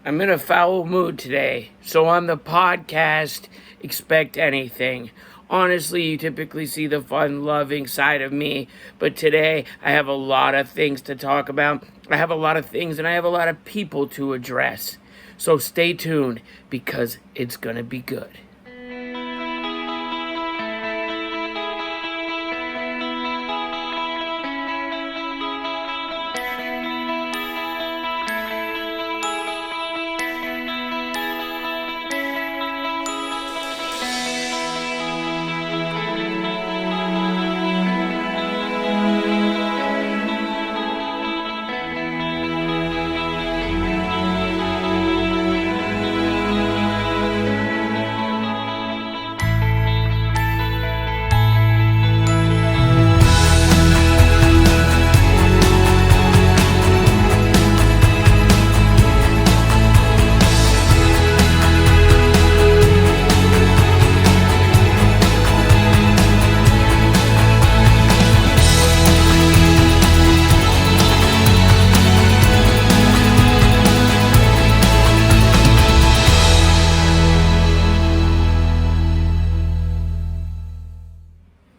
I'm in a foul mood today, so on the podcast, expect anything. Honestly, you typically see the fun, loving side of me, but today I have a lot of things to talk about. I have a lot of things and I have a lot of people to address. So stay tuned because it's gonna be good.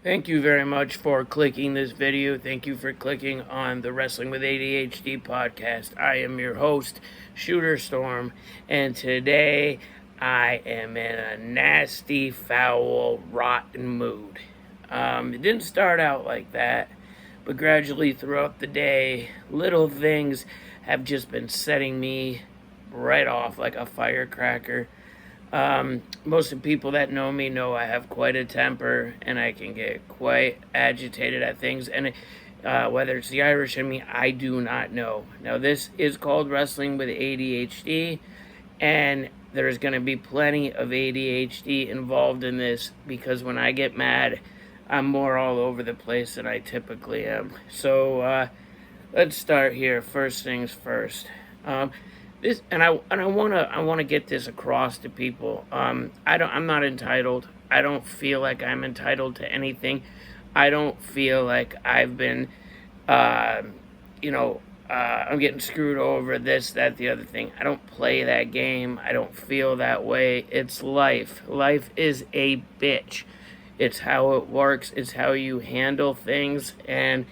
Thank you very much for clicking this video. Thank you for clicking on the Wrestling with ADHD podcast. I am your host, Shooter Storm, and today I am in a nasty, foul, rotten mood. It didn't start out like that, but gradually throughout the day, little things have just been setting me right off like a firecracker. Most of the people that know me know I have quite a temper and I can get quite agitated at things. And whether it's the Irish in me, I do not know. Now, this is called Wrestling with ADHD, and there's going to be plenty of ADHD involved in this because when I get mad, I'm more all over the place than I typically am. So let's start here. First things first. I want to get this across to people. I'm not entitled. I don't feel like I'm entitled to anything. I don't feel like I've been, I'm getting screwed over this, that, the other thing. I don't play that game. I don't feel that way. It's life. Life is a bitch. It's how it works. It's how you handle things. And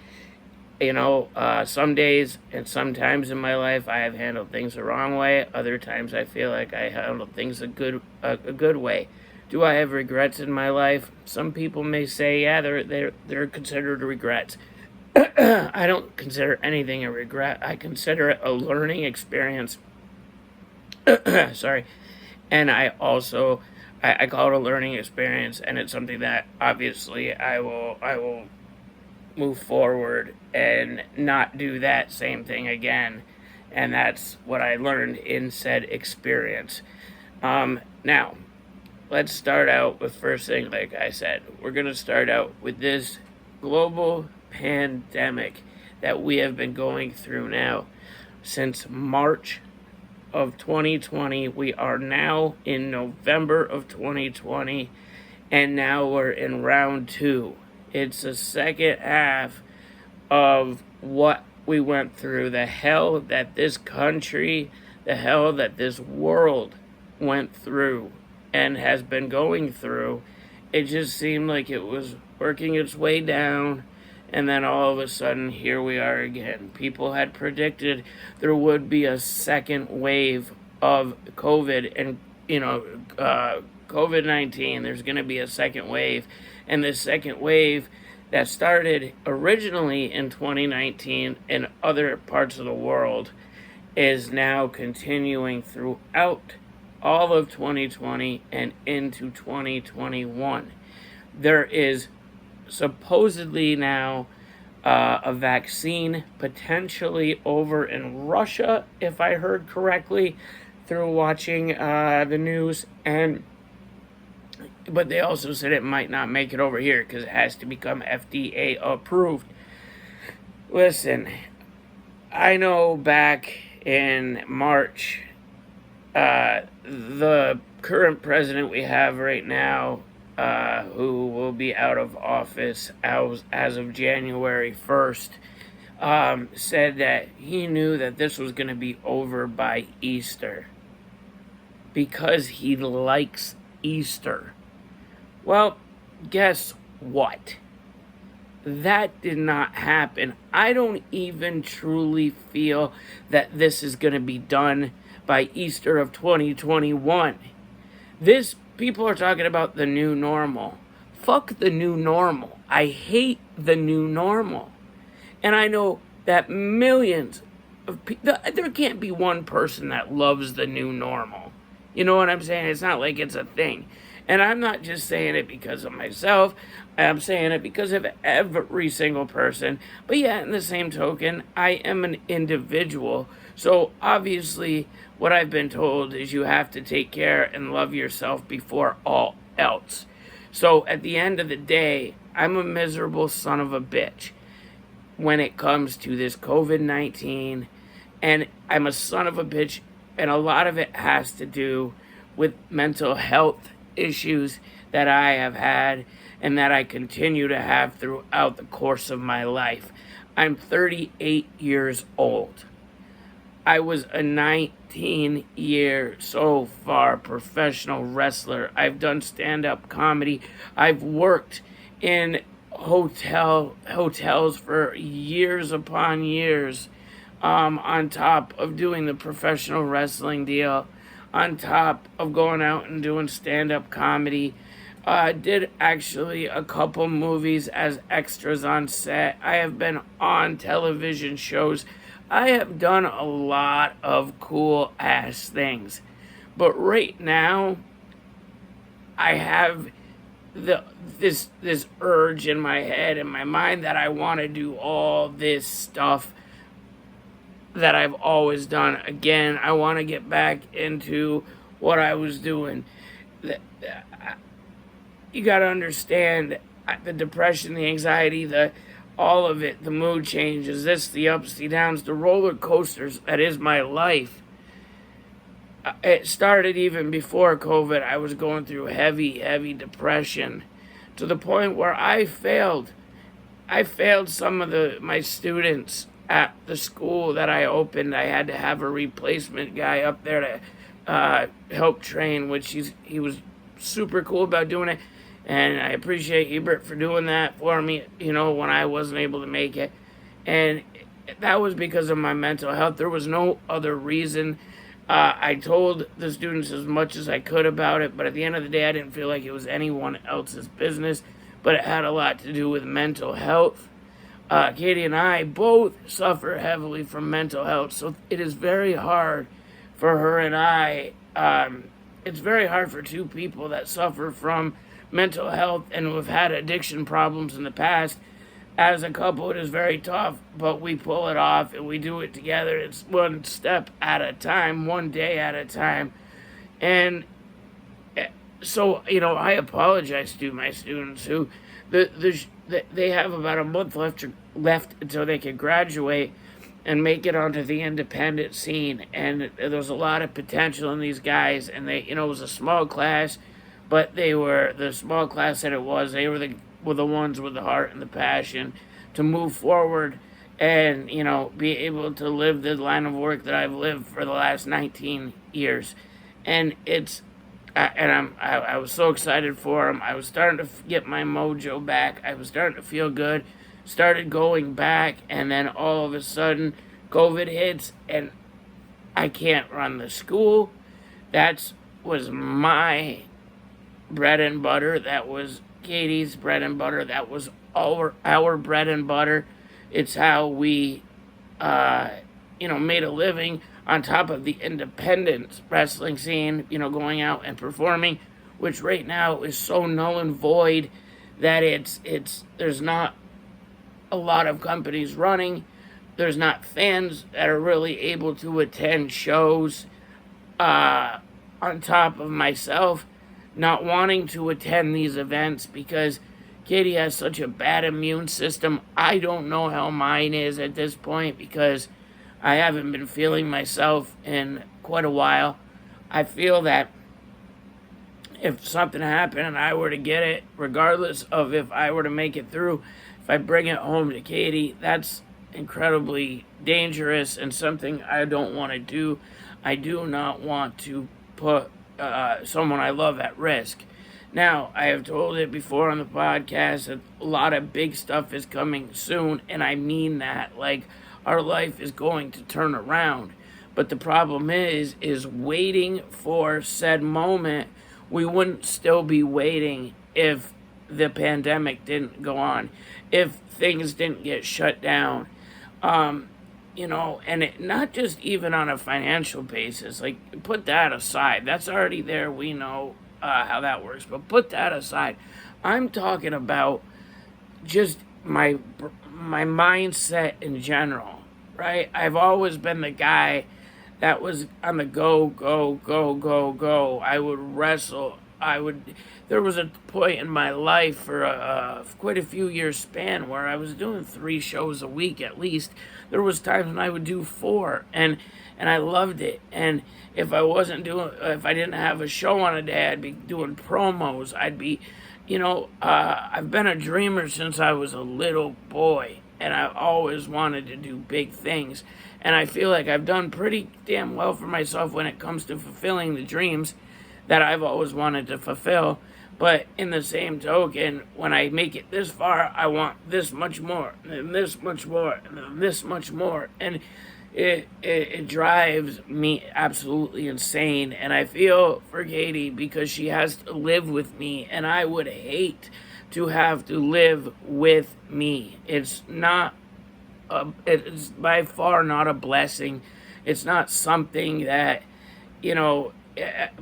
some days and sometimes in my life I have handled things the wrong way. Other times I feel like I handled things a good way. Do I have regrets in my life? Some people may say, yeah, they're considered regrets. I don't consider anything a regret. I consider it a learning experience. Sorry. And I also I call it a learning experience, and it's something that obviously I will move forward and not do that same thing again. And that's what I learned in said experience. Now, let's start out with first thing, like I said. We're going to start out with this global pandemic that we have been going through now since March of 2020. We are now in November of 2020, and now we're in round 2. It's the second half of what we went through, the hell that this country, the hell that this world went through and has been going through. It just seemed like it was working its way down, and then all of a sudden, here we are again. People had predicted there would be a second wave of COVID, and COVID-19, there's going to be a second wave. And this second wave that started originally in 2019 in other parts of the world is now continuing throughout all of 2020 and into 2021. There is supposedly now a vaccine potentially over in Russia, if I heard correctly, through watching the news, but they also said it might not make it over here because it has to become FDA approved. Listen, I know back in March, the current president we have right now, who will be out of office as of January 1st, said that he knew that this was going to be over by Easter. because he likes Easter. Well, guess what? That did not happen. I don't even truly feel that this is going to be done by Easter of 2021. People are talking about the new normal. Fuck the new normal. I hate the new normal. And I know that millions of people, there can't be one person that loves the new normal. You know what I'm saying? It's not like it's a thing. And I'm not just saying it because of myself. I'm saying it because of every single person. But yeah, in the same token, I am an individual. So obviously, what I've been told is you have to take care and love yourself before all else. So at the end of the day, I'm a miserable son of a bitch when it comes to this COVID-19. And I'm a son of a bitch. And a lot of it has to do with mental health issues that I have had and that I continue to have throughout the course of my life. I'm 38 years old. I was a 19-year, so far, professional wrestler. I've done stand-up comedy. I've worked in hotels for years upon years, on top of doing the professional wrestling deal, on top of going out and doing stand-up comedy. Did actually a couple movies as extras on set. I have been on television shows. I have done a lot of cool ass things. But right now, I have this urge in my head and my mind that I want to do all this stuff that I've always done. Again, I want to get back into what I was doing. You got to understand the depression, the anxiety, all of it, the mood changes, the ups, the downs, the roller coasters. That is my life. It started even before COVID. I was going through heavy depression to the point where I failed. I failed some of my students at the school that I opened. I had to have a replacement guy up there to help train, which he was super cool about doing it. And I appreciate Ebert for doing that for me, when I wasn't able to make it. And that was because of my mental health. There was no other reason. I told the students as much as I could about it, but at the end of the day, I didn't feel like it was anyone else's business. But it had a lot to do with mental health. Katie and I both suffer heavily from mental health, so it is very hard for her and I. It's very hard for two people that suffer from mental health and who have had addiction problems in the past. As a couple, it is very tough, but we pull it off and we do it together. It's one step at a time, one day at a time. And so, I apologize to my students who they have about a month left until they can graduate and make it onto the independent scene. And there's a lot of potential in these guys. And it was a small class, but they were the small class that it was. They were the ones with the heart and the passion to move forward and, be able to live the line of work that I've lived for the last 19 years. And I was so excited for them. I was starting to get my mojo back. I was starting to feel good. Started going back, and then all of a sudden, COVID hits, and I can't run the school. That was my bread and butter. That was Katie's bread and butter. That was our bread and butter. It's how we, made a living on top of the independent wrestling scene, going out and performing, which right now is so null and void that there's not a lot of companies running. There's not fans that are really able to attend shows, on top of myself not wanting to attend these events because Katie has such a bad immune system. I don't know how mine is at this point because I haven't been feeling myself in quite a while. I feel that if something happened and I were to get it, regardless of if I were to make it through, if I bring it home to Katie, that's incredibly dangerous and something I don't want to do. I do not want to put someone I love at risk. Now, I have told it before on the podcast that a lot of big stuff is coming soon, and I mean that. Like, our life is going to turn around. But the problem is waiting for said moment. We wouldn't still be waiting if the pandemic didn't go on, if things didn't get shut down. And not just even on a financial basis. Like, put that aside. That's already there. We know how that works. But put that aside. I'm talking about just my mindset in general, right? I've always been the guy that was on the go, go, go, go, go. I would wrestle. There was a point in my life for quite a few years span where I was doing 3 shows a week at least. There was times when I would do 4, and I loved it. And if I didn't have a show on a day, I'd be doing promos. I'd be, I've been a dreamer since I was a little boy, and I've always wanted to do big things. And I feel like I've done pretty damn well for myself when it comes to fulfilling the dreams that I've always wanted to fulfill. But in the same token, when I make it this far, I want this much more, and this much more, and this much more. And it drives me absolutely insane. And I feel for Katie because she has to live with me, and I would hate to have to live with me. It's by far not a blessing. It's not something that,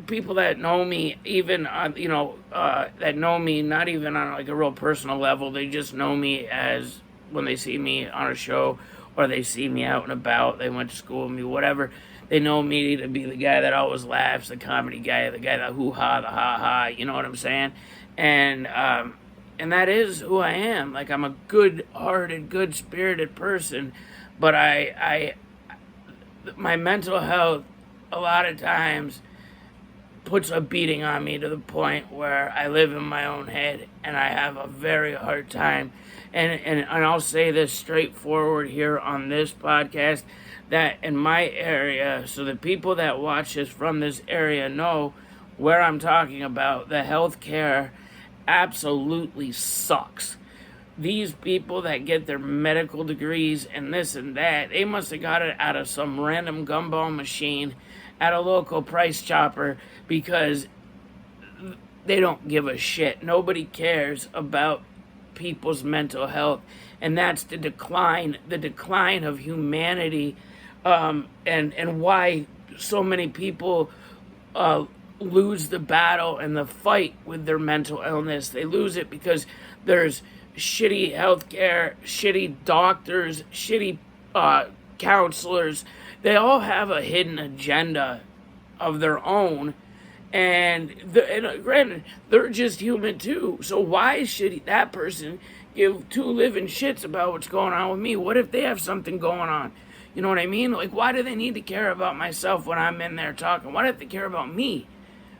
people that know me, even that know me not even on like a real personal level, they just know me as when they see me on a show or they see me out and about, they went to school with me, whatever. They know me to be the guy that always laughs, the comedy guy, the guy that hoo-ha, the ha-ha, you know what I'm saying? And that is who I am. Like, I'm a good-hearted, good-spirited person, but my mental health a lot of times puts a beating on me to the point where I live in my own head and I have a very hard time. And I'll say this straightforward here on this podcast, that in my area, so the people that watch this from this area know where I'm talking about, the healthcare absolutely sucks. These people that get their medical degrees and this and that, they must have got it out of some random gumball machine at a local Price Chopper, because they don't give a shit. Nobody cares about people's mental health, and that's the decline of humanity, and why so many people lose the battle and the fight with their mental illness. They lose it because there's shitty healthcare, shitty doctors, shitty counselors. They all have a hidden agenda of their own, and granted, they're just human too. So why should that person give 2 living shits about what's going on with me? What if they have something going on? You know what I mean? Like, why do they need to care about myself when I'm in there talking? Why do they have to care about me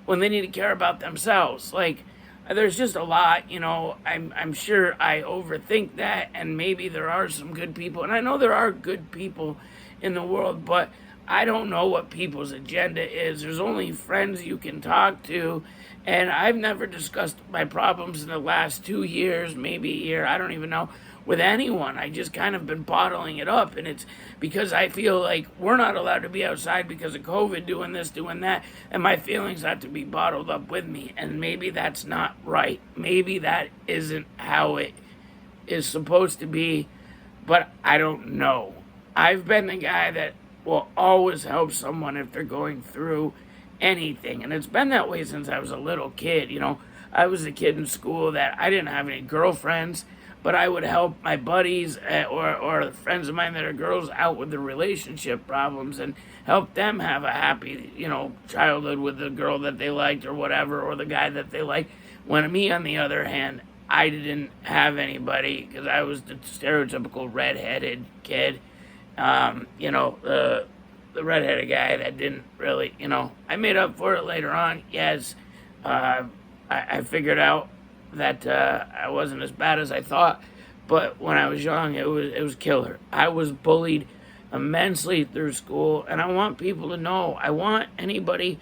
when they need to care about themselves? Like, there's just a lot, I'm sure I overthink that, and maybe there are some good people, and I know there are good people in the world, but I don't know what people's agenda is. There's only friends you can talk to, and I've never discussed my problems in the last 2 years, maybe a year, I don't even know, with anyone. I just kind of been bottling it up, and it's because I feel like we're not allowed to be outside because of COVID, doing this, doing that, and my feelings have to be bottled up with me, and maybe that's not right. Maybe that isn't how it is supposed to be, but I don't know. I've been the guy that will always help someone if they're going through anything, and it's been that way since I was a little kid. I was a kid in school that I didn't have any girlfriends, but I would help my buddies or friends of mine that are girls out with their relationship problems and help them have a happy, childhood with the girl that they liked or whatever, or the guy that they liked. When me, on the other hand, I didn't have anybody because I was the stereotypical redheaded kid. The redheaded guy that didn't really, I made up for it later on. Yes, I figured out that I wasn't as bad as I thought, but when I was young, it was killer. I was bullied immensely through school, and I want people to know, I want anybody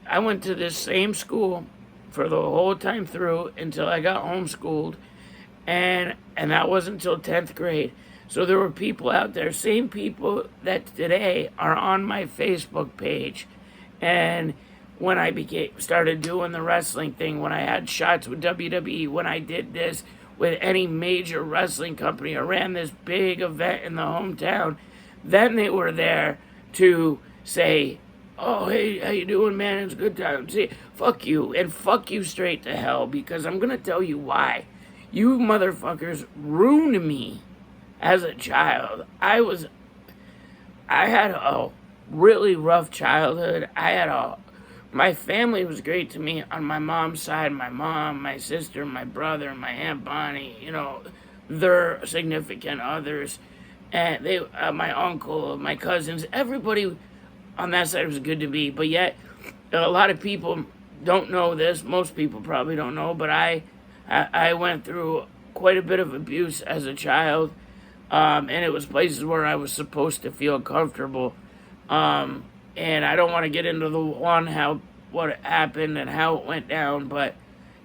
I went to this same school for the whole time through until I got homeschooled, and that wasn't until 10th grade. So there were people out there, same people that today are on my Facebook page. And when I started doing the wrestling thing, when I had shots with WWE, when I did this with any major wrestling company, I ran this big event in the hometown, then they were there to say, "Oh, hey, how you doing, man? It's a good time." See, fuck you, and fuck you straight to hell, because I'm gonna tell you why. You motherfuckers ruined me as a child. I had a really rough childhood. My family was great to me on my mom's side. My mom, my sister, my brother, my Aunt Bonnie, their significant others, and my uncle, my cousins, everybody on that side was good to me. But yet, a lot of people don't know this. Most people probably don't know, but I went through quite a bit of abuse as a child, and it was places where I was supposed to feel comfortable. And I don't want to get into what happened and how it went down, but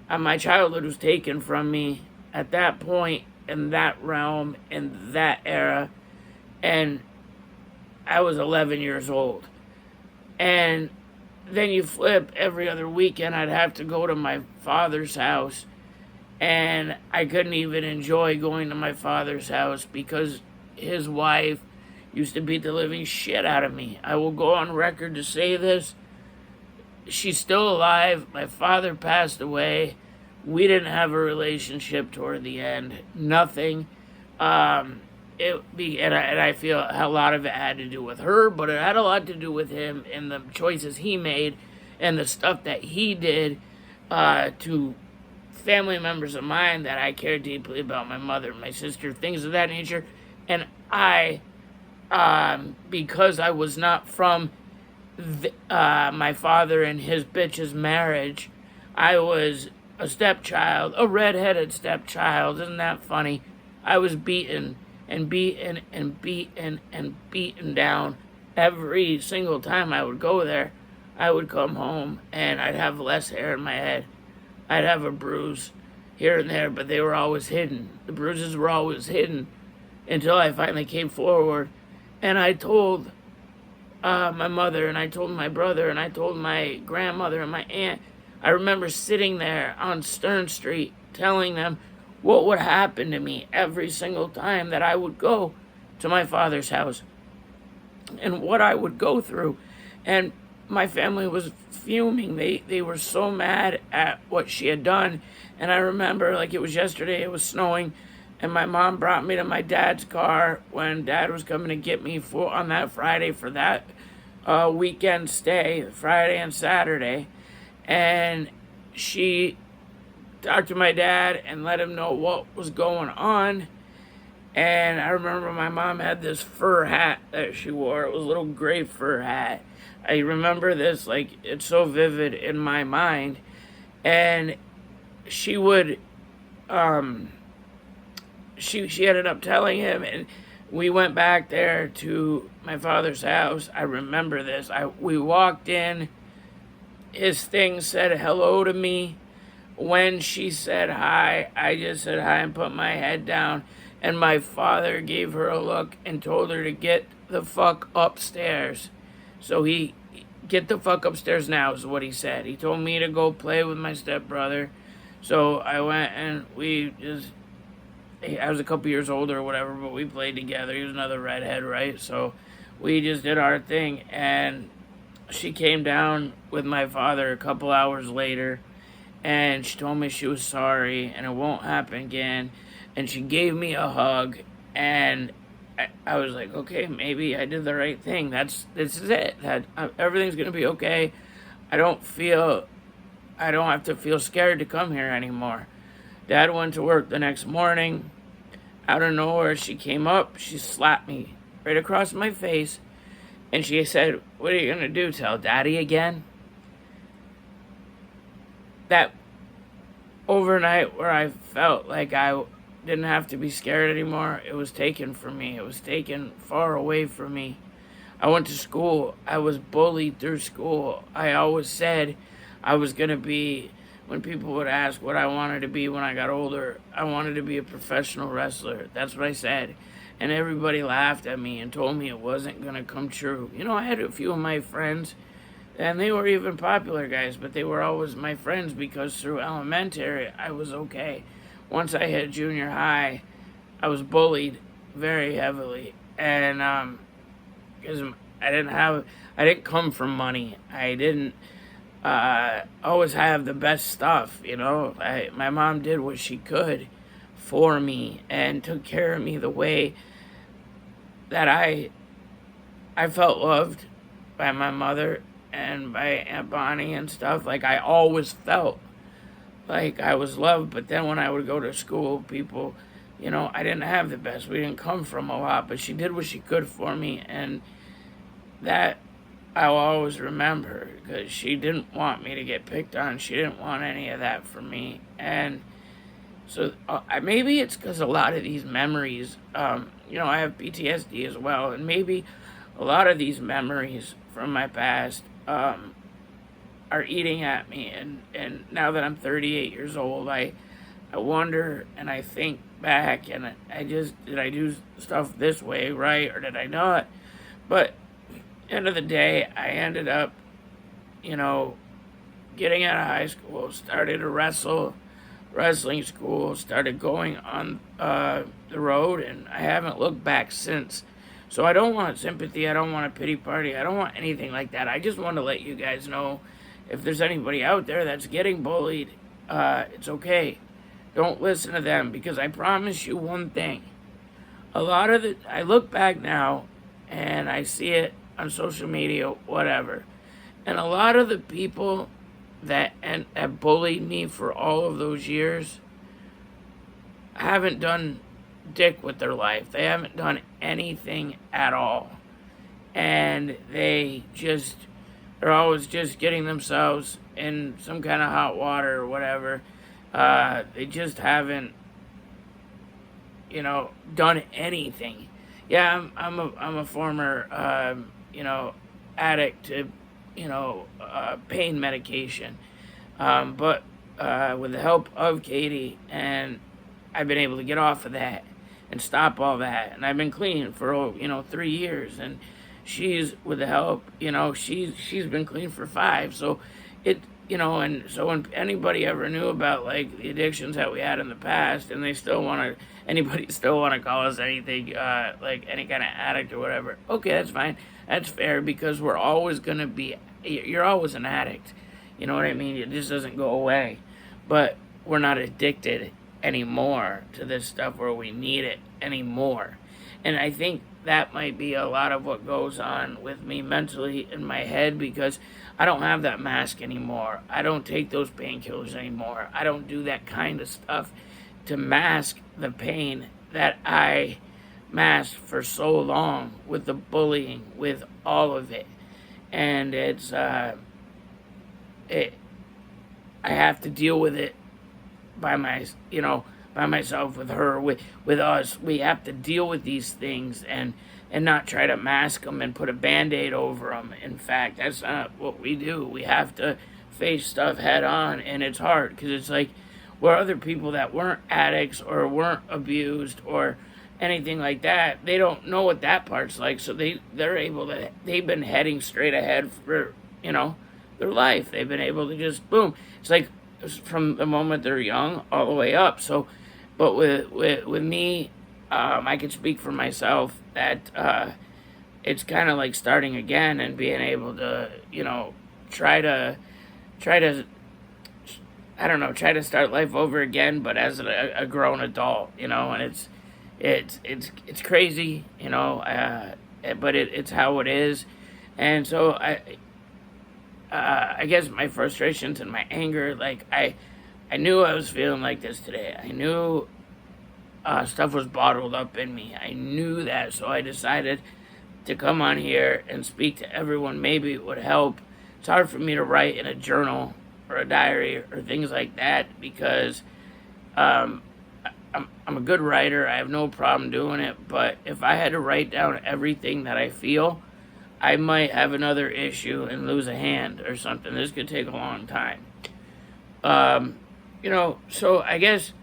my childhood was taken from me at that point, in that realm, in that era, and I was 11 years old. And then you flip, every other weekend I'd have to go to my father's house, and I couldn't even enjoy going to my father's house because his wife used to beat the living shit out of me. I will go on record to say this. She's still alive. My father passed away. We didn't have a relationship toward the end. Nothing. And I feel a lot of it had to do with her, but it had a lot to do with him and the choices he made and the stuff that he did to family members of mine that I care deeply about, my mother, my sister, things of that nature. And because I was not from my father and his bitch's marriage, I was a stepchild, a redheaded stepchild. Isn't that funny? I was beaten and beaten and beaten and beaten down every single time I would go there. I would come home and I'd have less hair in my head. I'd have a bruise here and there, but they were always hidden. The bruises were always hidden until I finally came forward. And I told my mother, and I told my brother, and I told my grandmother and my aunt. I remember sitting there on Stern Street telling them what would happen to me every single time that I would go to my father's house and what I would go through. And my family was fuming. They were so mad at what she had done. And I remember, like it was yesterday, it was snowing, and my mom brought me to my dad's car when Dad was coming to get me on that Friday for that weekend stay, Friday and Saturday. And she talked to my dad and let him know what was going on. And I remember my mom had this fur hat that she wore. It was a little gray fur hat. I remember this, like, it's so vivid in my mind. And she would, she ended up telling him, and we went back there to my father's house. I remember this. We walked in. His thing said hello to me. When she said hi, I just said hi and put my head down. And my father gave her a look and told her to get the fuck upstairs. So get the fuck upstairs now is what he said. He told me to go play with my stepbrother. So I went and I was a couple years older or whatever, but we played together. He was another redhead, right? So we just did our thing. And she came down with my father a couple hours later. And she told me she was sorry and it won't happen again. And she gave me a hug. And I was like, okay, maybe I did the right thing. This is it. Everything's going to be okay. I don't have to feel scared to come here anymore. Dad went to work the next morning. Out of nowhere, she came up. She slapped me right across my face. And she said, "What are you going to do? Tell Daddy again?" That overnight where I felt like I didn't have to be scared anymore, it was taken from me. It was taken far away from me. I went to school. I was bullied through school. I always said I was going to be, when people would ask what I wanted to be when I got older, I wanted to be a professional wrestler. That's what I said. And everybody laughed at me and told me it wasn't going to come true. You know, I had a few of my friends, and they were even popular guys, but they were always my friends because through elementary, I was okay. Once I hit junior high, I was bullied very heavily. And, because I didn't come from money. I didn't always have the best stuff, you know. My mom did what she could for me and took care of me the way that I felt loved by my mother and by Aunt Bonnie and stuff. Like, I always felt like I was loved, but then when I would go to school, people, you know, I didn't have the best. We didn't come from a lot, but she did what she could for me, and that I'll always remember, because she didn't want me to get picked on. She didn't want any of that for me. And so maybe it's because a lot of these memories, you know, I have PTSD as well, and maybe a lot of these memories from my past are eating at me. And now that I'm 38 years old, I wonder and I think back, and did I do stuff this way right, or did I not? But end of the day, I ended up, you know, getting out of high school, started a wrestling school, started going on the road, and I haven't looked back since. So I don't want sympathy, I don't want a pity party, I don't want anything like that. I just want to let you guys know, if there's anybody out there that's getting bullied, it's okay. Don't listen to them, because I promise you one thing. I look back now, and I see it on social media, whatever. And a lot of the people that have bullied me for all of those years haven't done dick with their life. They haven't done anything at all. And they're always just getting themselves in some kind of hot water or whatever. They just haven't, you know, done anything. Yeah, I'm a former, you know, addict to, you know, pain medication. But with the help of Katie, and I've been able to get off of that and stop all that. And I've been clean for, you know, 3 years. And she's, with the help, you know, she's been clean for 5. So you know, and so when anybody ever knew about, like, the addictions that we had in the past, and anybody still want to call us anything, like any kind of addict or whatever, okay, that's fine. That's fair, because you're always an addict. You know what I mean? It just doesn't go away. But we're not addicted anymore to this stuff where we need it anymore. And I think that might be a lot of what goes on with me mentally in my head, because I don't have that mask anymore. I don't take those painkillers anymore. I don't do that kind of stuff to mask the pain that I masked for so long with the bullying, with all of it. And I have to deal with it by myself, with her, with us. We have to deal with these things and not try to mask them and put a Band-Aid over them. In fact, that's not what we do. We have to face stuff head on, and it's hard, because it's like, where other people that weren't addicts or weren't abused or anything like that, they don't know what that part's like, so they've been heading straight ahead for, you know, their life. They've been able to just, boom. It's like, from the moment they're young all the way up. So, but with me, I can speak for myself that it's kind of like starting again and being able to, you know, try to start life over again, but as a grown adult, you know. And it's crazy, you know, but it's how it is. And so I guess my frustrations and my anger, like, I knew I was feeling like this today. I knew stuff was bottled up in me. I knew that, so I decided to come on here and speak to everyone. Maybe it would help. It's hard for me to write in a journal or a diary or things like that, because I'm a good writer. I have no problem doing it, but if I had to write down everything that I feel, I might have another issue and lose a hand or something. This could take a long time. So I guess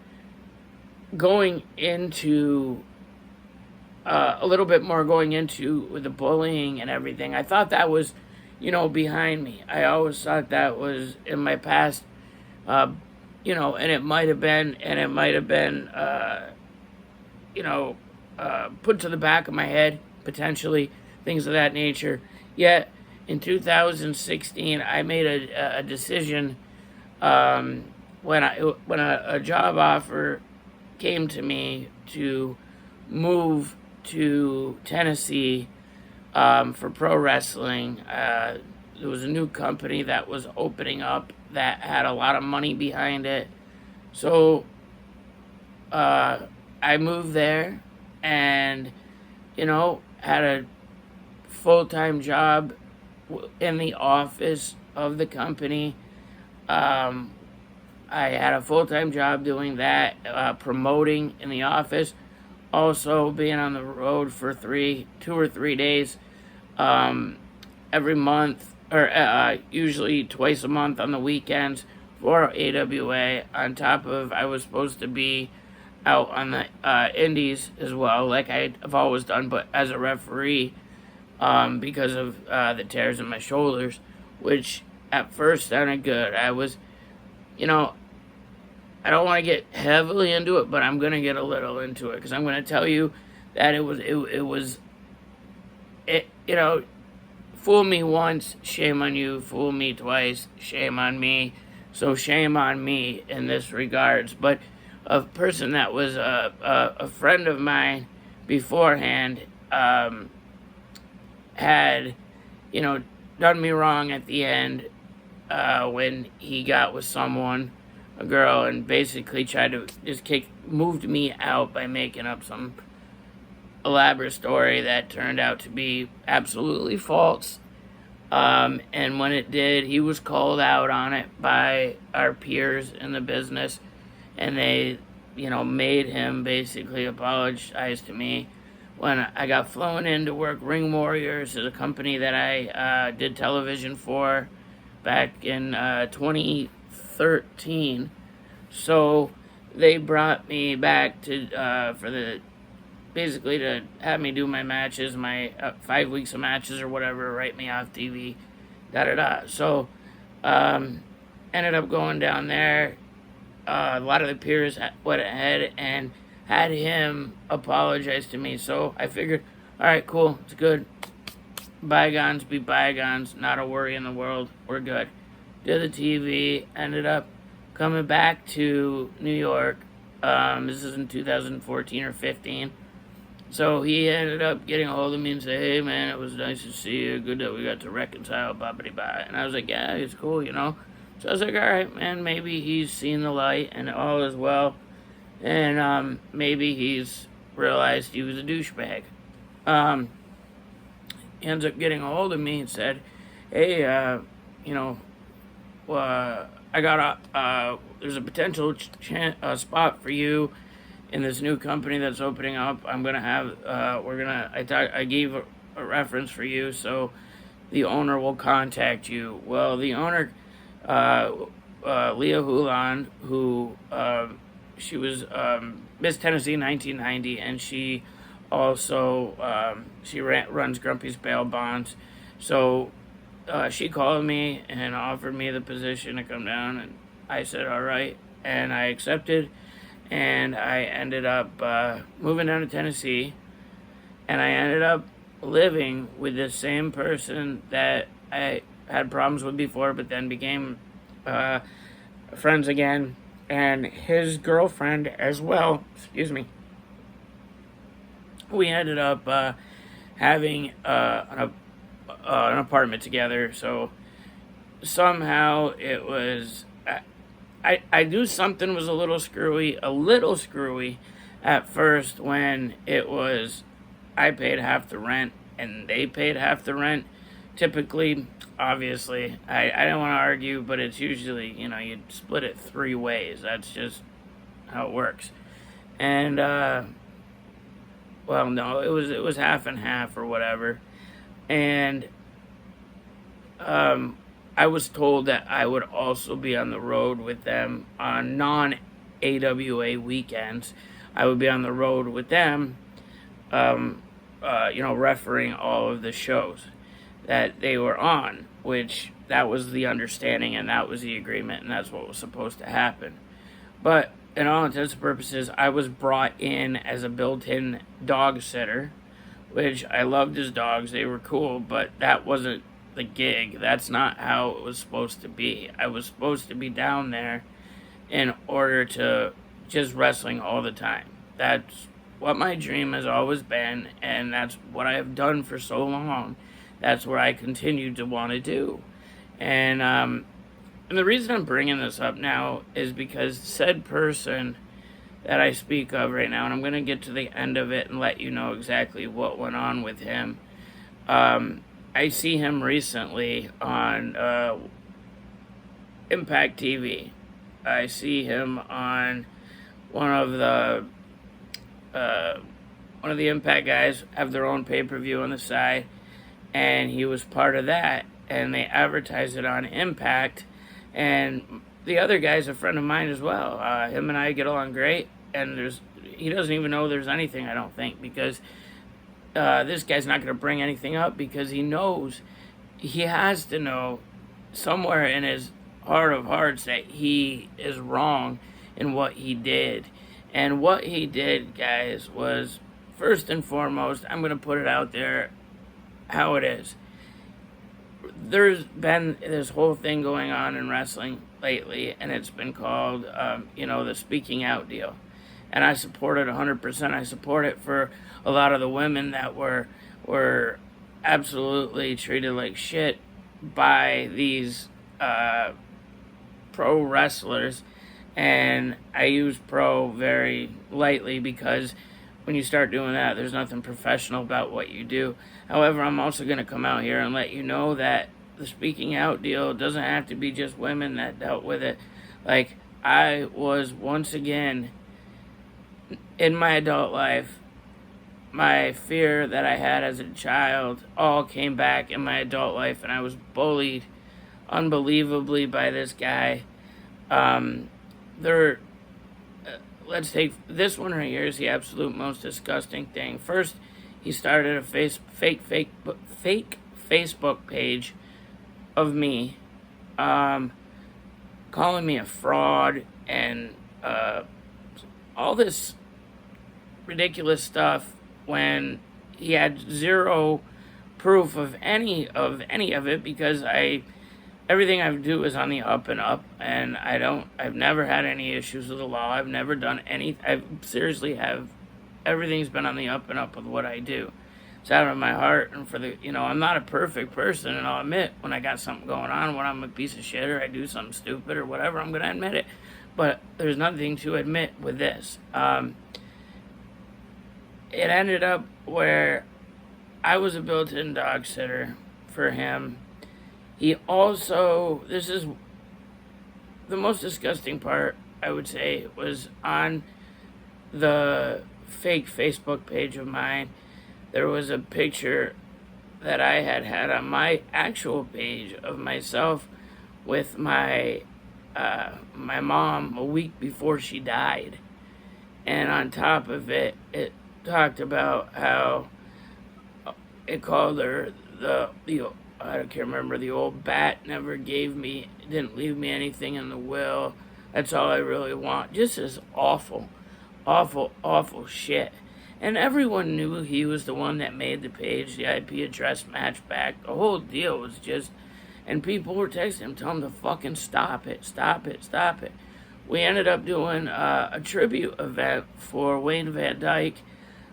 going into a little bit more going into with the bullying and everything, I thought that was, behind me. I always thought that was in my past, and it might have been, put to the back of my head, potentially, things of that nature. Yet, in 2016, I made a decision when a job offer came to me to move to Tennessee for pro wrestling. There was a new company that was opening up that had a lot of money behind it. So I moved there and, had a full-time job in the office of the company. I had a full-time job doing that, promoting in the office, also being on the road for 2 or 3 days every month, or usually twice a month on the weekends for AWA. On top of, I was supposed to be out on the indies as well, like I've always done, but as a referee, because of the tears in my shoulders, which at first sounded good. I was, I don't want to get heavily into it, but I'm going to get a little into it, because I'm going to tell you that fool me once, shame on you. Fool me twice, shame on me. So shame on me in this regards. But a person that was a friend of mine beforehand had, done me wrong at the end when he got with someone, a girl, and basically tried to just moved me out by making up some elaborate story that turned out to be absolutely false. And when it did, he was called out on it by our peers in the business, and they, made him basically apologize to me. When I got flown in to work Ring Warriors, is a company that I did television for back in 2013. So they brought me back to basically to have me do my matches, my 5 weeks of matches or whatever, write me off TV, da-da-da. So, ended up going down there. A lot of the peers went ahead and had him apologize to me. So I figured, all right, cool, it's good. Bygones be bygones, not a worry in the world, we're good. Did the TV, ended up coming back to New York. This is in 2014 or 15. So he ended up getting a hold of me and said, hey man, it was nice to see you, good that we got to reconcile, blah. And I was like, yeah, it's cool, So I was like, all right, man, maybe he's seen the light and all is well. And maybe he's realized he was a douchebag. He ends up getting a hold of me and said, hey, I got there's a potential spot for you in this new company that's opening up. I'm gonna have, I gave a reference for you, so the owner will contact you. Well, the owner, Leah Hulan, who, she was Miss Tennessee 1990, and she also, runs Grumpy's Bail Bonds. So she called me and offered me the position to come down, and I said, all right, and I accepted, and I ended up moving down to Tennessee, and I ended up living with the same person that I had problems with before, but then became friends again, and his girlfriend as well, we ended up having an apartment together. So somehow it was, I knew something was a little screwy at first, when it was I paid half the rent and they paid half the rent. Typically, obviously, I don't want to argue, but it's usually, you split it 3 ways. That's just how it works. And well, no, it was half and half or whatever. And I was told that I would also be on the road with them on non-AWA weekends. I would be on the road with them, refereeing all of the shows that they were on, which that was the understanding and that was the agreement and that's what was supposed to happen. But in all intents and purposes, I was brought in as a built-in dog sitter, which I loved his dogs. They were cool, but that wasn't the gig. That's not how it was supposed to be. I was supposed to be down there in order to just wrestling all the time. That's what my dream has always been, and that's what I have done for so long. That's what I continue to want to do. And the reason I'm bringing this up now is because said person that I speak of right now, and I'm going to get to the end of it and let you know exactly what went on with him. I see him recently on Impact TV. I see him on one of the Impact guys have their own pay-per-view on the side, and he was part of that, and they advertised it on Impact, and the other guy's a friend of mine as well. Him and I get along great, and he doesn't even know there's anything, I don't think, because this guy's not going to bring anything up because he knows, he has to know somewhere in his heart of hearts that he is wrong in what he did. And what he did, guys, was, first and foremost, I'm going to put it out there how it is. There's been this whole thing going on in wrestling lately, and it's been called, the speaking out deal. And I support it 100%. I support it for a lot of the women that were absolutely treated like shit by these pro wrestlers. And I use pro very lightly because when you start doing that, there's nothing professional about what you do. However, I'm also going to come out here and let you know that the speaking out deal doesn't have to be just women that dealt with it. Like, I was once again, in my adult life, my fear that I had as a child all came back in my adult life, and I was bullied unbelievably by this guy. Let's take this one right here is the absolute most disgusting thing. First, he started a fake Facebook page of me, calling me a fraud and all this ridiculous stuff when he had zero proof of any of it, because everything I do is on the up and up, and I've never had any issues with the law. I've never done I seriously have, everything's been on the up and up with what I do. It's out of my heart, and I'm not a perfect person, and I'll admit when I got something going on, when I'm a piece of shit or I do something stupid or whatever, I'm going to admit it. But there's nothing to admit with this. It ended up where I was a built-in dog sitter for him. He also, this is the most disgusting part, I would say, was on the fake Facebook page of mine. There was a picture that I had on my actual page of myself with my mom a week before she died. And on top of it, it talked about how it called her I can't remember, the old bat never didn't leave me anything in the will. That's all I really want. Just this awful, awful, awful shit. And everyone knew he was the one that made the page, the IP address match back. The whole deal was just, and people were texting him, telling him to fucking stop it. We ended up doing a tribute event for Wayne Van Dyke,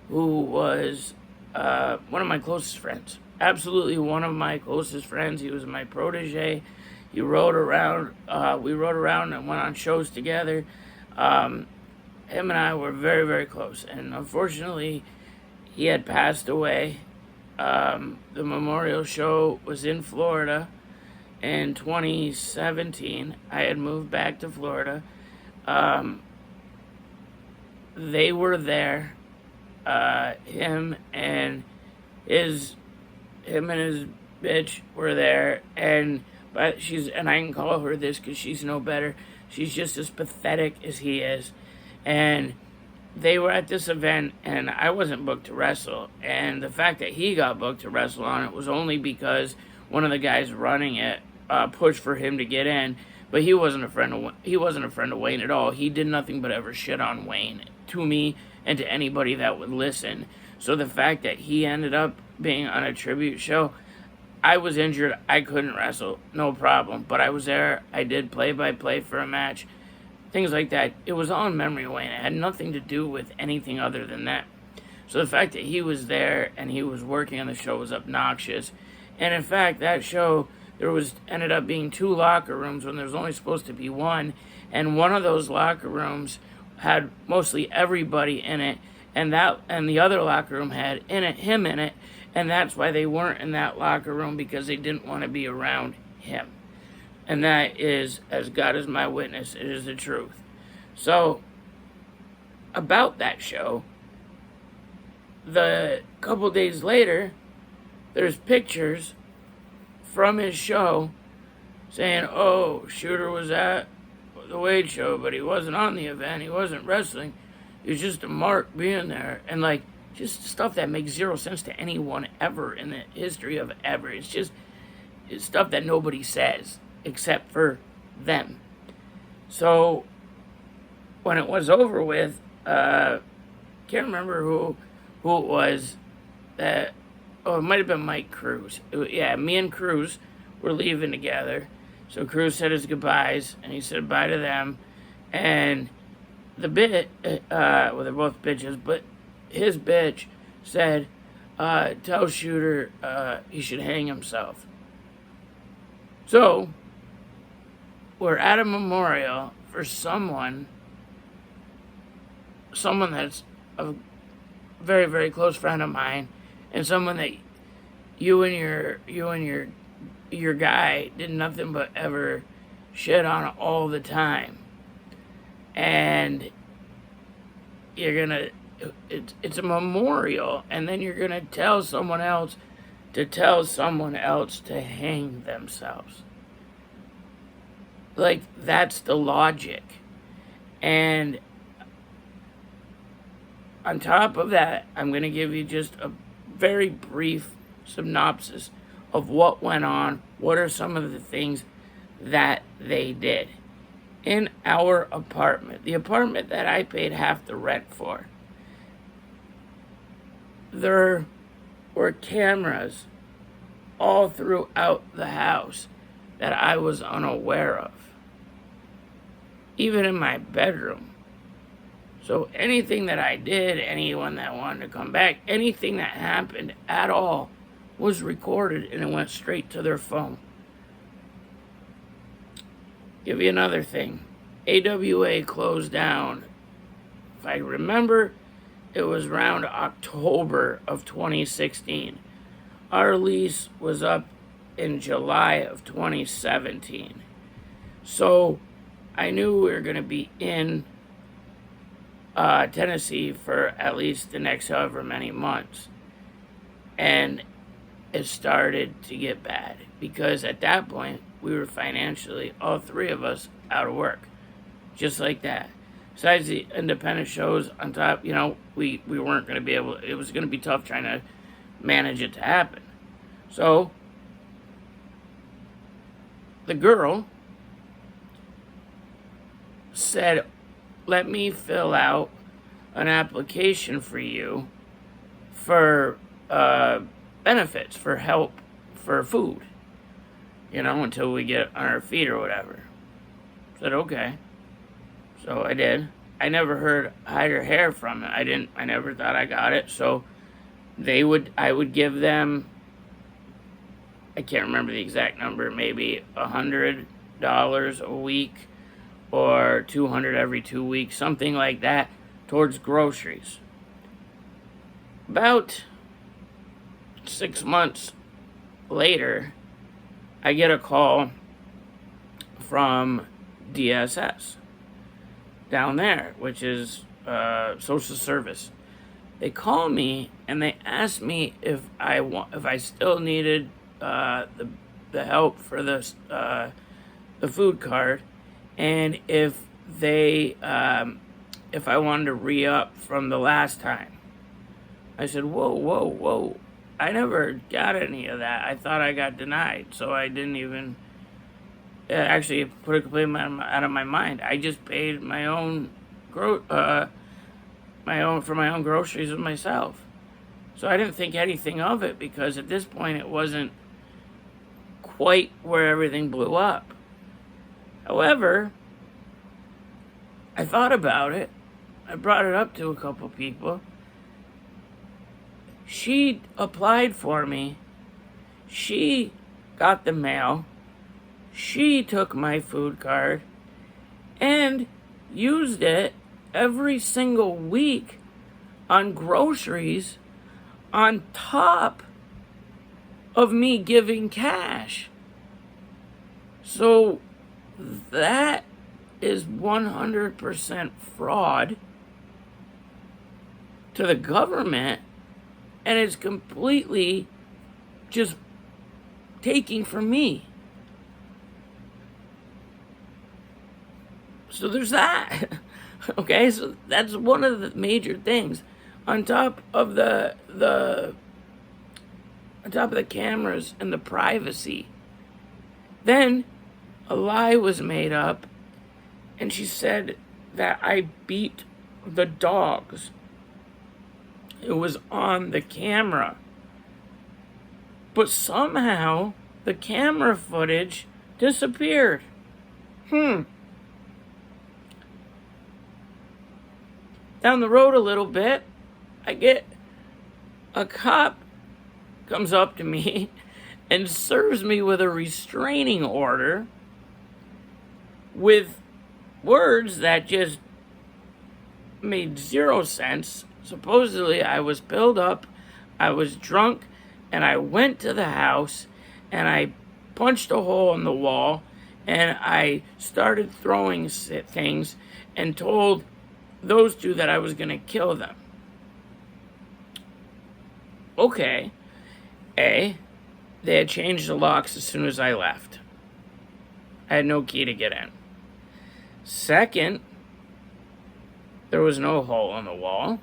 who was one of my closest friends. Absolutely one of my closest friends. He was my protege. We rode around and went on shows together. Him and I were very, very close. And unfortunately, he had passed away. The memorial show was in Florida in 2017. I had moved back to Florida. They were there. Him and his him and his bitch were there, and I can call her this because she's no better. She's just as pathetic as he is, and they were at this event, and I wasn't booked to wrestle. And the fact that he got booked to wrestle on it was only because one of the guys running it pushed for him to get in. But he wasn't a friend of Wayne at all. He did nothing but ever shit on Wayne to me and to anybody that would listen. So the fact that he ended up being on a tribute show, I was injured. I couldn't wrestle, no problem. But I was there. I did play-by-play for a match. Things like that. It was all in memory of Wayne. It had nothing to do with anything other than that. So the fact that he was there and he was working on the show was obnoxious. And in fact, that show, ended up being 2 locker rooms when there was only supposed to be 1. And one of those locker rooms had mostly everybody in it, and the other locker room had him in it, and that's why they weren't in that locker room, because they didn't want to be around him. And that is, as God is my witness, it is the truth. So, about that show, the couple days later, there's pictures from his show saying, oh, Shooter was at the Wade show, but he wasn't on the event, he wasn't wrestling, he was just a mark being there. And like, just stuff that makes zero sense to anyone ever in the history of ever. It's stuff that nobody says except for them. So when it was over with, can't remember who it was that, oh, it might have been Mike Cruz. Me and Cruz were leaving together. So Cruz said his goodbyes, and he said bye to them. And the well, they're both bitches, but his bitch said, tell Shooter he should hang himself. So, we're at a memorial for someone that's a very, very close friend of mine, and someone that you and your guy did nothing but ever shit on all the time. And it's a memorial, and then you're gonna tell someone else to hang themselves. Like, that's the logic. And on top of that, I'm going to give you just a very brief synopsis of what went on, what are some of the things that they did. In our apartment, the apartment that I paid half the rent for, there were cameras all throughout the house that I was unaware of, even in my bedroom. So anything that I did, anyone that wanted to come back, anything that happened at all was recorded, and it went straight to their phone. Give you another thing. AWA closed down. If I remember, it was around October of 2016. Our lease was up in July of 2017. So I knew we were going to be in Tennessee for at least the next however many months. And it started to get bad, because at that point we were financially, all 3 of us, out of work. Just like that. Besides the independent shows on top, we weren't going to be able, it was going to be tough trying to manage it to happen. So the girl said, let me fill out an application for you for benefits, for help, for food, until we get on our feet or whatever. I said, okay. So I did. I never heard hide or hair from it. I never thought I got it. So I would give them, I can't remember the exact number, maybe $100 a week or $200 every 2 weeks, something like that, towards groceries. About 6 months later, I get a call from DSS down there, which is social service. they called me and they asked me if I still needed the help for the food card, and if I wanted to re-up from the last time. I said, whoa. I never got any of that. I thought I got denied, so I didn't even actually put it completely out of my mind. I just paid my own for my own groceries with myself. So I didn't think anything of it, because at this point it wasn't quite where everything blew up. However, I thought about it. I brought it up to a couple people. She applied for me. She got the mail. She took my food card and used it every single week on groceries, on top of me giving cash. So that is 100% fraud to the government, and it's completely just taking from me. So there's that. Okay, so that's one of the major things. On top of the cameras and the privacy. Then a lie was made up, and she said that I beat the dogs. It was on the camera. But somehow the camera footage disappeared. Down the road a little bit, I get a cop comes up to me and serves me with a restraining order with words that just made zero sense. Supposedly, I was pilled up, I was drunk, and I went to the house, and I punched a hole in the wall, and I started throwing things, and told those two that I was going to kill them. Okay. They had changed the locks as soon as I left. I had no key to get in. Second, there was no hole in the wall.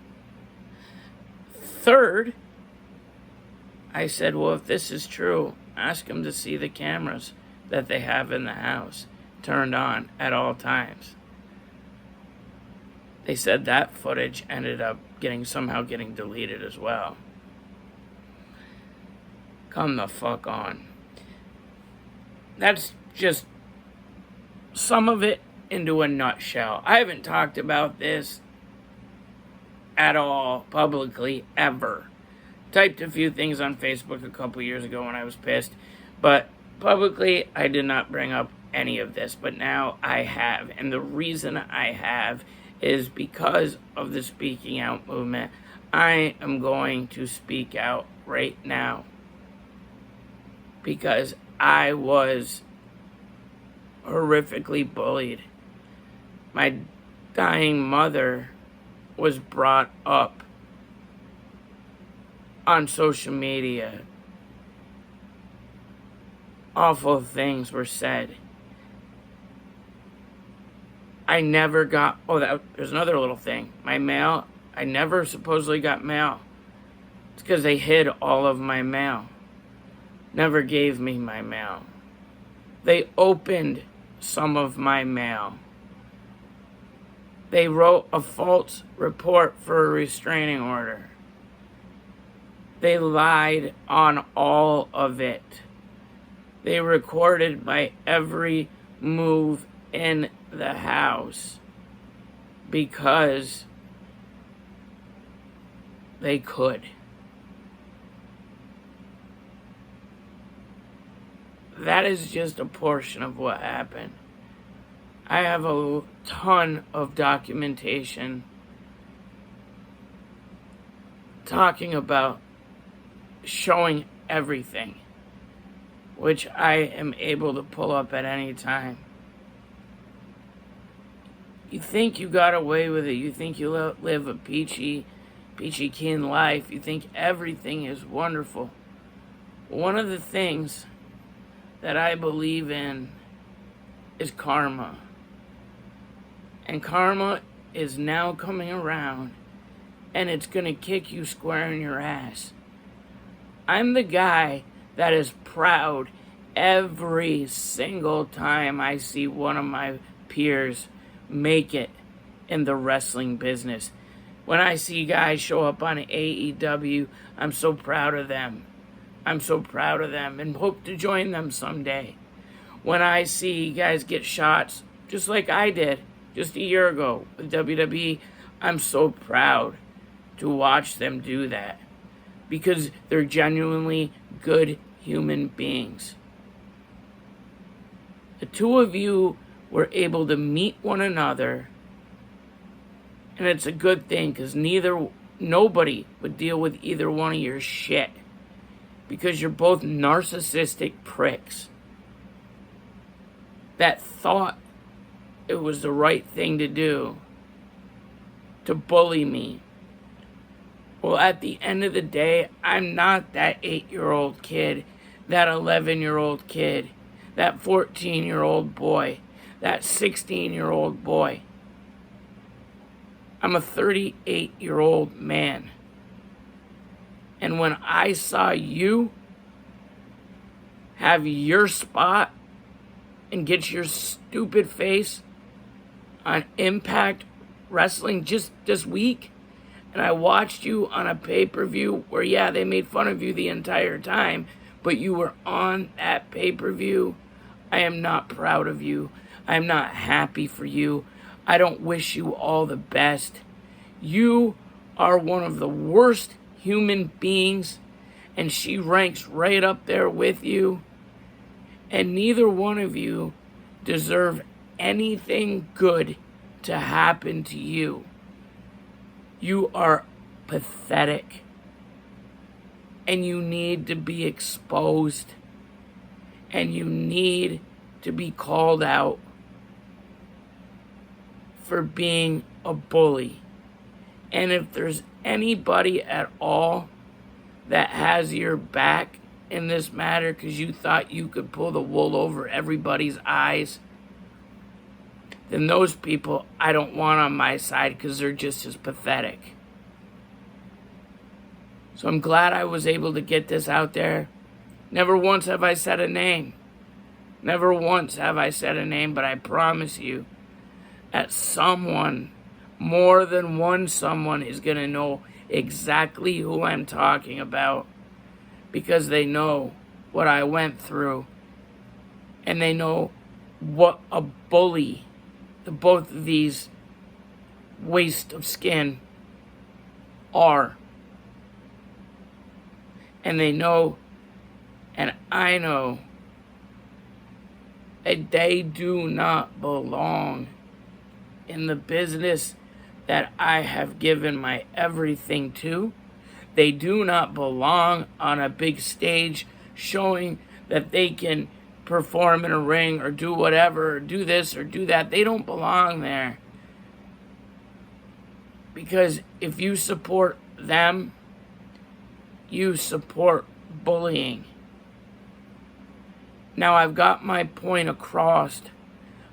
Third, I said, well, if this is true, ask them to see the cameras that they have in the house turned on at all times. They said that footage ended up somehow getting deleted as well. Come the fuck on. That's just some of it into a nutshell. I haven't talked about this at all publicly ever. Typed a few things on Facebook a couple years ago when I was pissed, but publicly I did not bring up any of this, but now I have. And the reason I have is because of the speaking out movement. I am going to speak out right now because I was horrifically bullied. My dying mother was brought up on social media. Awful things were said. I never got... there's another little thing. My mail, I never supposedly got mail. It's because they hid all of my mail. Never gave me my mail. They opened some of my mail. They wrote a false report for a restraining order. They lied on all of it. They recorded my every move in the house because they could. That is just a portion of what happened. I have a ton of documentation talking about showing everything, which I am able to pull up at any time. You think you got away with it. You think you live a peachy, peachy keen life. You think everything is wonderful. One of the things that I believe in is karma. And karma is now coming around, and it's going to kick you square in your ass. I'm the guy that is proud every single time I see one of my peers make it in the wrestling business. When I see guys show up on AEW, I'm so proud of them. I'm so proud of them and hope to join them someday. When I see guys get shots, just like I did just a year ago with WWE, I'm so proud to watch them do that because they're genuinely good human beings. The two of you were able to meet one another, and it's a good thing because nobody would deal with either one of your shit because you're both narcissistic pricks that thought it was the right thing to do to bully me. Well, at the end of the day, I'm not that 8-year-old kid, that 11-year-old kid, that 14-year-old boy, that 16-year-old boy. I'm a 38-year-old man. And when I saw you have your spot and get your stupid face on Impact Wrestling just this week, and I watched you on a pay-per-view where, yeah, they made fun of you the entire time, but you were on that pay-per-view, I am not proud of you. I am not happy for you. I don't wish you all the best. You are one of the worst human beings, and she ranks right up there with you. And neither one of you deserve anything good to happen to you. You are pathetic. And you need to be exposed. And you need to be called out for being a bully. And if there's anybody at all that has your back in this matter because you thought you could pull the wool over everybody's eyes, then those people I don't want on my side because they're just as pathetic. So I'm glad I was able to get this out there. Never once have I said a name. Never once have I said a name, but I promise you that someone, more than one someone, is going to know exactly who I'm talking about because they know what I went through and they know what a bully the both of these waste of skin are. And they know, and I know, that they do not belong in the business that I have given my everything to. They do not belong on a big stage showing that they can perform in a ring or do whatever, or do this or do that. They don't belong there. Because if you support them, you support bullying. Now I've got my point across.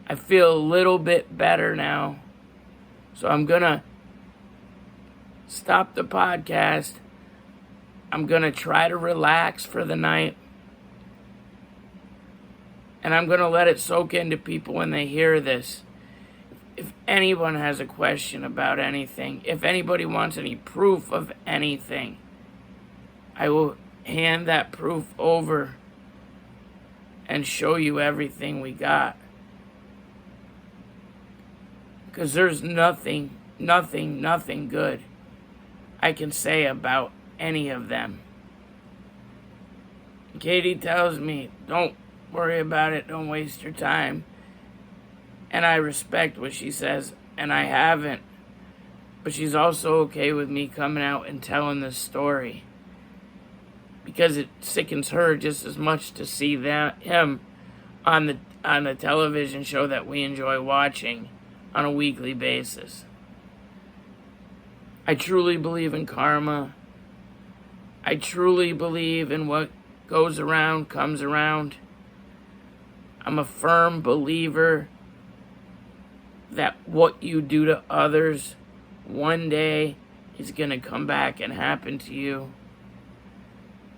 I feel a little bit better now. So I'm going to stop the podcast. I'm going to try to relax for the night. And I'm going to let it soak into people when they hear this. If anyone has a question about anything, if anybody wants any proof of anything, I will hand that proof over and show you everything we got. Because there's nothing good I can say about any of them. Katie tells me, don't worry about it, don't waste your time. And I respect what she says, and I haven't. But she's also okay with me coming out and telling this story. Because it sickens her just as much to see him on the television show that we enjoy watching on a weekly basis. I truly believe in karma. I truly believe in what goes around comes around. I'm a firm believer that what you do to others one day is going to come back and happen to you.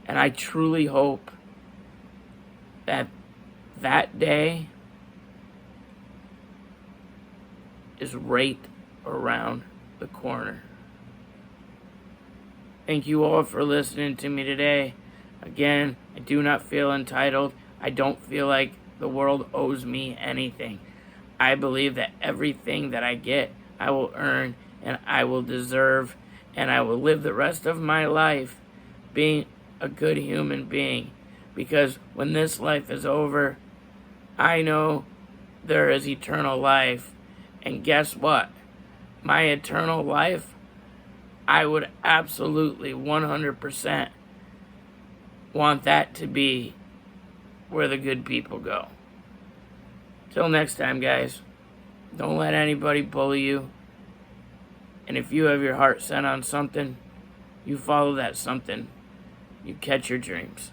And I truly hope that that day is right around the corner. Thank you all for listening to me today. Again, I do not feel entitled. I don't feel like the world owes me anything. I believe that everything that I get, I will earn and I will deserve, and I will live the rest of my life being a good human being. Because when this life is over, I know there is eternal life. And guess what? My eternal life, I would absolutely 100% want that to be where the good people go. Till next time, guys, don't let anybody bully you. And if you have your heart set on something, you follow that something. You catch your dreams.